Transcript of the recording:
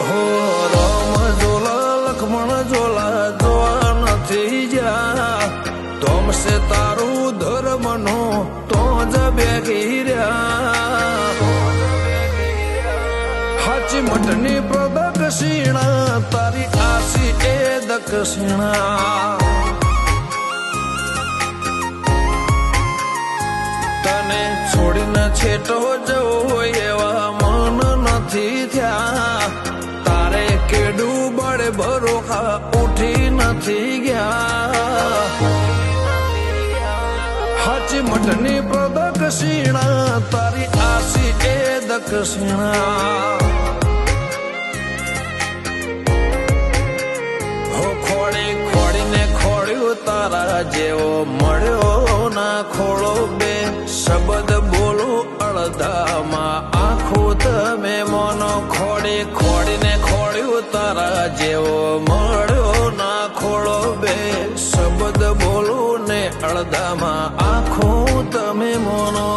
હો રામ જોલા લક્ષ્મણ જોલા જોવા નથી જા તોમસે તારું ધર્મનો તો જ બેગી રહ્યા હાચી મઠની પ્રદક્ષિણા તારી આસી એ દક્ષિણા તને છોડીને છેટો જવો એવા મન નથી થયા તારે કેડું બળે ભરોખા ઉઠી નથી ગયા હાચી મઠની પ્રદક્ષિણા તારી આસી એ દક્ષિણા હો ખોડી ખોડીને ખોડ્યું તારા જેવો મળ્યો ના ખોળો બે શબ્દ બોલું અડધામાં આખું તમે મોનો ખોડી ખોડીને ખોડ્યું તારા જેવો મળ્યો ના ખોળો બે શબ્દ બોલું ને અડધામાં આખું તમે મોનો